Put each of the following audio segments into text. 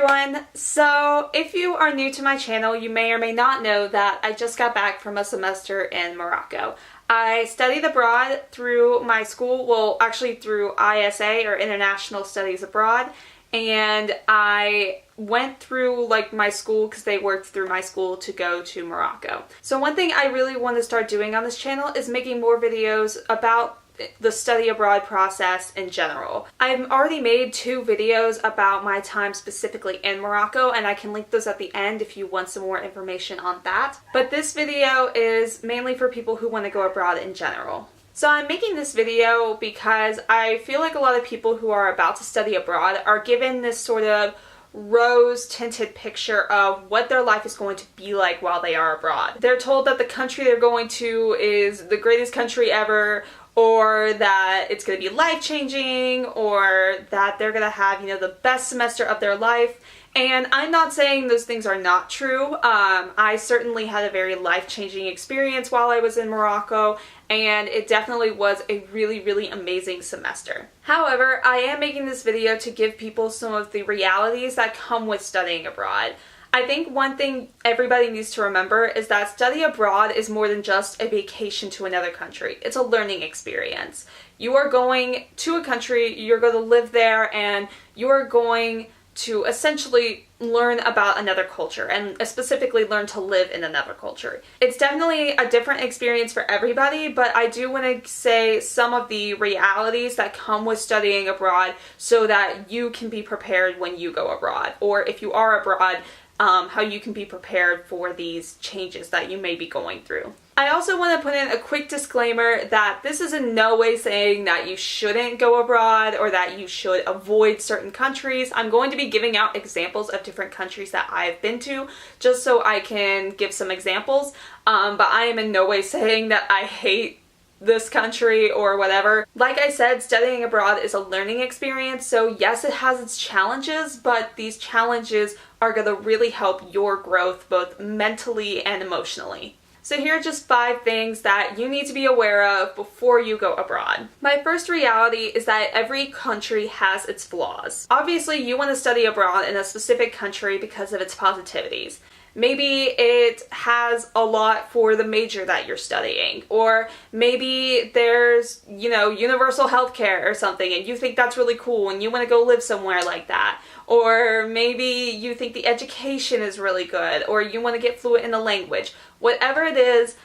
everyone! So if you are new to my channel, you may or may not know that I just got back from a semester in Morocco. I studied abroad through my school, well actually through ISA or International Studies Abroad, and I went through my school because they worked through my school to go to Morocco. So one thing I really want to start doing on this channel is making more videos about the study abroad process in general. I've already made 2 videos about my time specifically in Morocco, and I can link those at the end if you want some more information on that. But this video is mainly for people who want to go abroad in general. So I'm making this video because I feel like a lot of people who are about to study abroad are given this sort of rose-tinted picture of what their life is going to be like while they are abroad. They're told that the country they're going to is the greatest country ever, or that it's going to be life-changing, or that they're going to have, the best semester of their life. And I'm not saying those things are not true. I certainly had a very life-changing experience while I was in Morocco, and it definitely was a really, really amazing semester. However, I am making this video to give people some of the realities that come with studying abroad. I think one thing everybody needs to remember is that study abroad is more than just a vacation to another country. It's a learning experience. You are going to a country, you're going to live there, and you are going to essentially learn about another culture, and specifically learn to live in another culture. It's definitely a different experience for everybody, but I do want to say some of the realities that come with studying abroad so that you can be prepared when you go abroad, or if you are abroad, how you can be prepared for these changes that you may be going through. I also want to put in a quick disclaimer that this is in no way saying that you shouldn't go abroad or that you should avoid certain countries. I'm going to be giving out examples of different countries that I've been to just so I can give some examples, but I am in no way saying that I hate this country or whatever. Like I said, studying abroad is a learning experience, so yes, it has its challenges, but these challenges are going to really help your growth both mentally and emotionally. So here are just 5 things that you need to be aware of before you go abroad. My first reality is that every country has its flaws. Obviously, you want to study abroad in a specific country because of its positivities. Maybe it has a lot for the major that you're studying, or maybe there's, universal healthcare or something and you think that's really cool and you want to go live somewhere like that. Or maybe you think the education is really good, or you want to get fluent in the language. Whatever it is,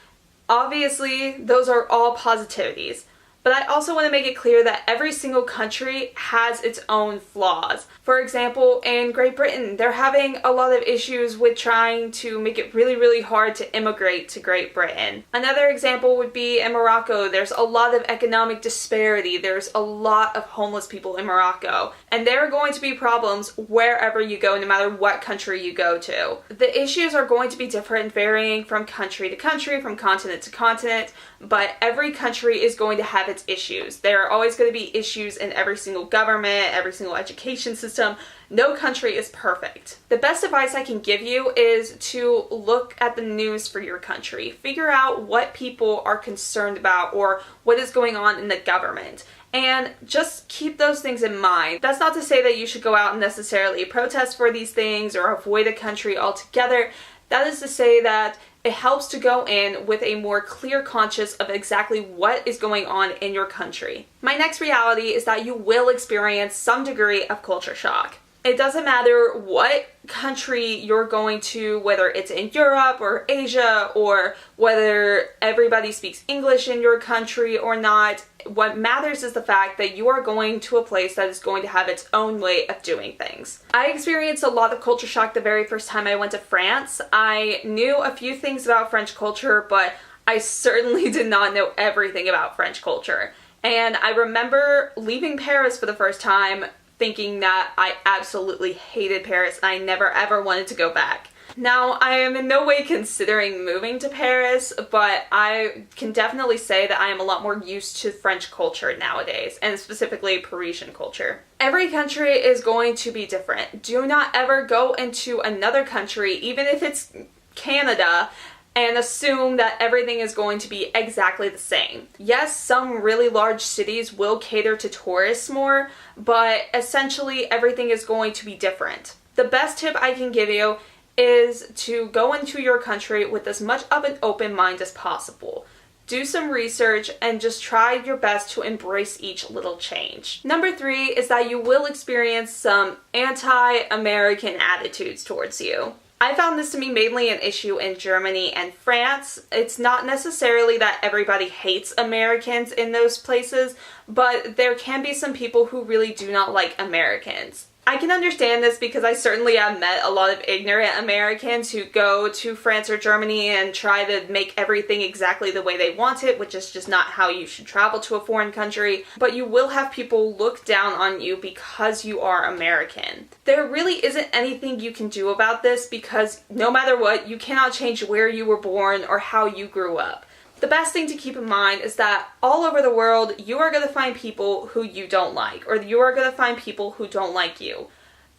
obviously those are all positivities. But I also want to make it clear that every single country has its own flaws. For example, in Great Britain, they're having a lot of issues with trying to make it really, really hard to immigrate to Great Britain. Another example would be in Morocco. There's a lot of economic disparity. There's a lot of homeless people in Morocco. And there are going to be problems wherever you go, no matter what country you go to. The issues are going to be different, varying from country to country, from continent to continent, but every country is going to have its issues. There are always going to be issues in every single government, every single education system. No country is perfect. The best advice I can give you is to look at the news for your country. Figure out what people are concerned about or what is going on in the government. And just keep those things in mind. That's not to say that you should go out and necessarily protest for these things or avoid a country altogether. That is to say that it helps to go in with a more clear conscience of exactly what is going on in your country. My next reality is that you will experience some degree of culture shock. It doesn't matter what country you're going to, whether it's in Europe or Asia, or whether everybody speaks English in your country or not. What matters is the fact that you are going to a place that is going to have its own way of doing things. I experienced a lot of culture shock the very first time I went to France. I knew a few things about French culture, but I certainly did not know everything about French culture. And I remember leaving Paris for the first time thinking that I absolutely hated Paris and I never ever wanted to go back. Now, I am in no way considering moving to Paris, but I can definitely say that I am a lot more used to French culture nowadays, and specifically Parisian culture. Every country is going to be different. Do not ever go into another country, even if it's Canada, and assume that everything is going to be exactly the same. Yes, some really large cities will cater to tourists more, but essentially everything is going to be different. The best tip I can give you is to go into your country with as much of an open mind as possible. Do some research and just try your best to embrace each little change. Number 3 is that you will experience some anti-American attitudes towards you. I found this to be mainly an issue in Germany and France. It's not necessarily that everybody hates Americans in those places, but there can be some people who really do not like Americans. I can understand this because I certainly have met a lot of ignorant Americans who go to France or Germany and try to make everything exactly the way they want it, which is just not how you should travel to a foreign country. But you will have people look down on you because you are American. There really isn't anything you can do about this because no matter what, you cannot change where you were born or how you grew up. The best thing to keep in mind is that all over the world, you are going to find people who you don't like, or you are going to find people who don't like you.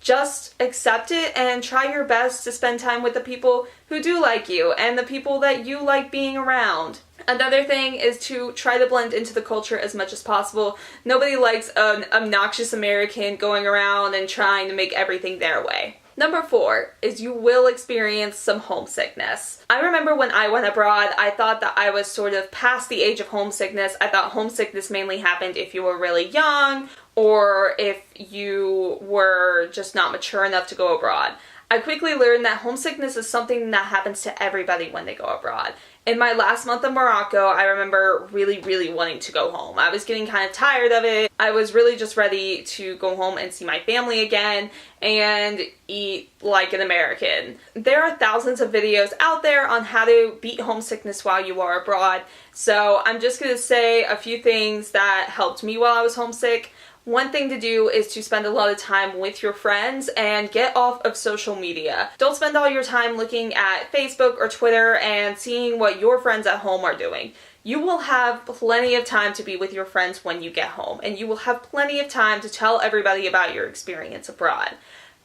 Just accept it and try your best to spend time with the people who do like you and the people that you like being around. Another thing is to try to blend into the culture as much as possible. Nobody likes an obnoxious American going around and trying to make everything their way. Number 4 is you will experience some homesickness. I remember when I went abroad, I thought that I was sort of past the age of homesickness. I thought homesickness mainly happened if you were really young or if you were just not mature enough to go abroad. I quickly learned that homesickness is something that happens to everybody when they go abroad. In my last month in Morocco, I remember really wanting to go home. I was getting kind of tired of it. I was really just ready to go home and see my family again and eat like an American. There are thousands of videos out there on how to beat homesickness while you are abroad. So I'm just going to say a few things that helped me while I was homesick. One thing to do is to spend a lot of time with your friends and get off of social media. Don't spend all your time looking at Facebook or Twitter and seeing what your friends at home are doing. You will have plenty of time to be with your friends when you get home, and you will have plenty of time to tell everybody about your experience abroad.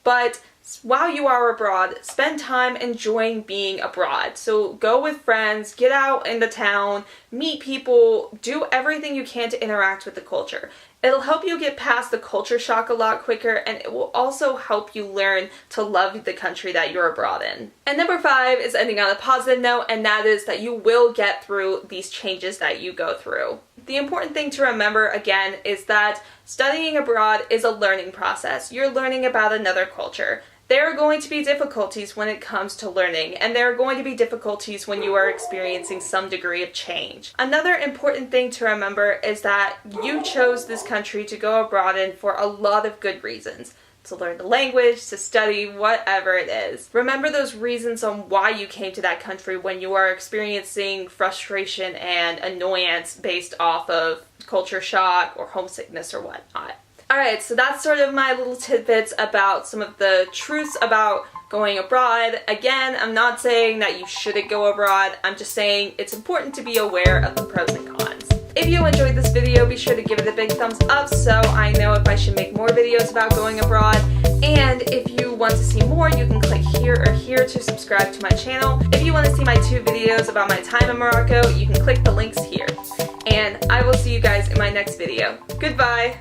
But while you are abroad, spend time enjoying being abroad. So go with friends, get out in the town, meet people, do everything you can to interact with the culture. It'll help you get past the culture shock a lot quicker, and it will also help you learn to love the country that you're abroad in. And number 5 is ending on a positive note, and that is that you will get through these changes that you go through. The important thing to remember, again, is that studying abroad is a learning process. You're learning about another culture. There are going to be difficulties when it comes to learning, and there are going to be difficulties when you are experiencing some degree of change. Another important thing to remember is that you chose this country to go abroad in for a lot of good reasons. To learn the language, to study, whatever it is. Remember those reasons on why you came to that country when you are experiencing frustration and annoyance based off of culture shock or homesickness or whatnot. Alright, so that's sort of my little tidbits about some of the truths about going abroad. Again, I'm not saying that you shouldn't go abroad. I'm just saying it's important to be aware of the pros and cons. If you enjoyed this video, be sure to give it a big thumbs up so I know if I should make more videos about going abroad. And if you want to see more, you can click here or here to subscribe to my channel. If you want to see my 2 videos about my time in Morocco, you can click the links here. And I will see you guys in my next video. Goodbye!